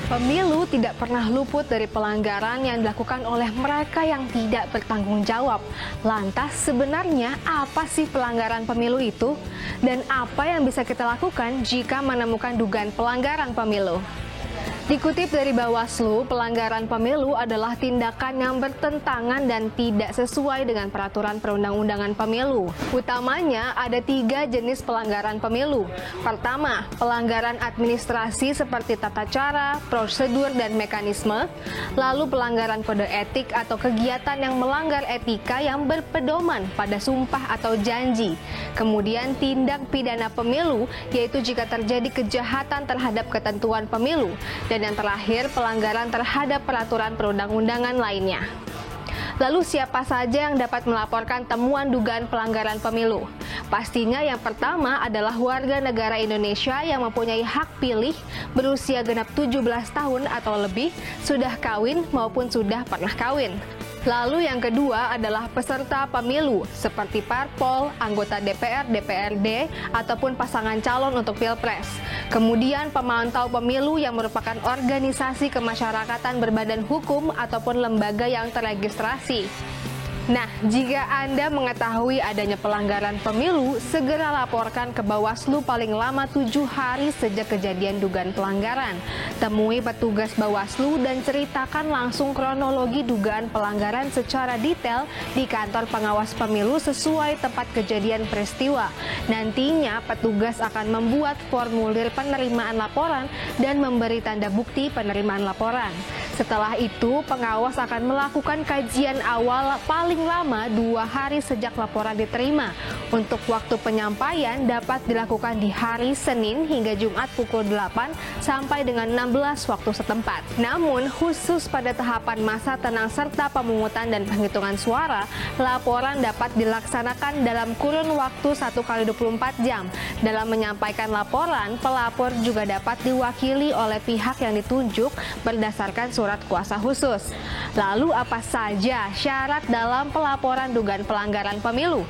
Pemilu tidak pernah luput dari pelanggaran yang dilakukan oleh mereka yang tidak bertanggung jawab. Lantas sebenarnya apa sih pelanggaran pemilu itu? Dan apa yang bisa kita lakukan jika menemukan dugaan pelanggaran pemilu? Dikutip dari Bawaslu, pelanggaran pemilu adalah tindakan yang bertentangan dan tidak sesuai dengan peraturan perundang-undangan pemilu. Utamanya ada 3 jenis pelanggaran pemilu. Pertama, pelanggaran administrasi seperti tata cara, prosedur, dan mekanisme. Lalu pelanggaran kode etik atau kegiatan yang melanggar etika yang berpedoman pada sumpah atau janji. Kemudian tindak pidana pemilu, yaitu jika terjadi kejahatan terhadap ketentuan pemilu. Dan yang terakhir, pelanggaran terhadap peraturan perundang-undangan lainnya. Lalu siapa saja yang dapat melaporkan temuan dugaan pelanggaran pemilu? Pastinya yang pertama adalah warga negara Indonesia yang mempunyai hak pilih, berusia genap 17 tahun atau lebih, sudah kawin maupun sudah pernah kawin. Lalu yang kedua adalah peserta pemilu seperti parpol, anggota DPR, DPRD, ataupun pasangan calon untuk pilpres. Kemudian pemantau pemilu yang merupakan organisasi kemasyarakatan berbadan hukum ataupun lembaga yang terregistrasi. Nah, jika Anda mengetahui adanya pelanggaran pemilu, segera laporkan ke Bawaslu paling lama 7 hari sejak kejadian dugaan pelanggaran. Temui petugas Bawaslu dan ceritakan langsung kronologi dugaan pelanggaran secara detail di kantor pengawas pemilu sesuai tempat kejadian peristiwa. Nantinya, petugas akan membuat formulir penerimaan laporan dan memberi tanda bukti penerimaan laporan. Setelah itu, pengawas akan melakukan kajian awal paling lama 2 hari sejak laporan diterima. Untuk waktu penyampaian dapat dilakukan di hari Senin hingga Jumat pukul 8 sampai dengan 16 waktu setempat. Namun, khusus pada tahapan masa tenang serta pemungutan dan penghitungan suara, laporan dapat dilaksanakan dalam kurun waktu 1 kali 24 jam. Dalam menyampaikan laporan, pelapor juga dapat diwakili oleh pihak yang ditunjuk berdasarkan surat kuasa khusus. Lalu apa saja syarat dalam pelaporan dugaan pelanggaran pemilu?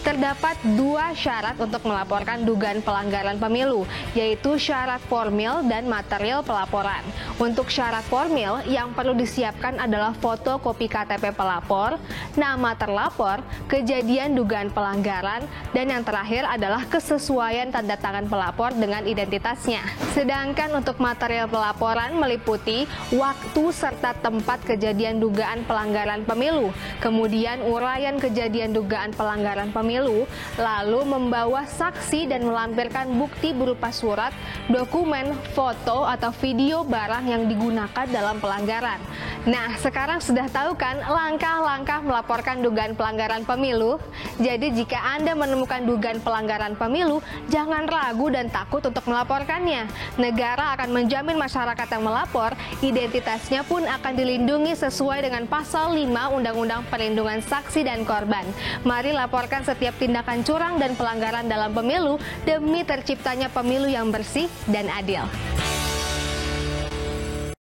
Terdapat 2 syarat untuk melaporkan dugaan pelanggaran pemilu, yaitu syarat formil dan material pelaporan. Untuk syarat formil, yang perlu disiapkan adalah foto kopi KTP pelapor, nama terlapor, kejadian dugaan pelanggaran, dan yang terakhir adalah kesesuaian tanda tangan pelapor dengan identitasnya. Sedangkan untuk material pelaporan meliputi waktu serta tempat kejadian dugaan pelanggaran pemilu, kemudian uraian kejadian dugaan pelanggaran pemilu, lalu membawa saksi dan melampirkan bukti berupa surat, dokumen, foto, atau video barang yang digunakan dalam pelanggaran. Nah, sekarang sudah tahu kan langkah-langkah melaporkan dugaan pelanggaran pemilu? Jadi jika Anda menemukan dugaan pelanggaran pemilu, jangan ragu dan takut untuk melaporkannya. Negara akan menjamin masyarakat yang melapor, identitasnya pun akan dilindungi sesuai dengan pasal 5 Undang-Undang Perlindungan Saksi dan Korban. Mari laporkan setiap tindakan curang dan pelanggaran dalam pemilu demi terciptanya pemilu yang bersih dan adil.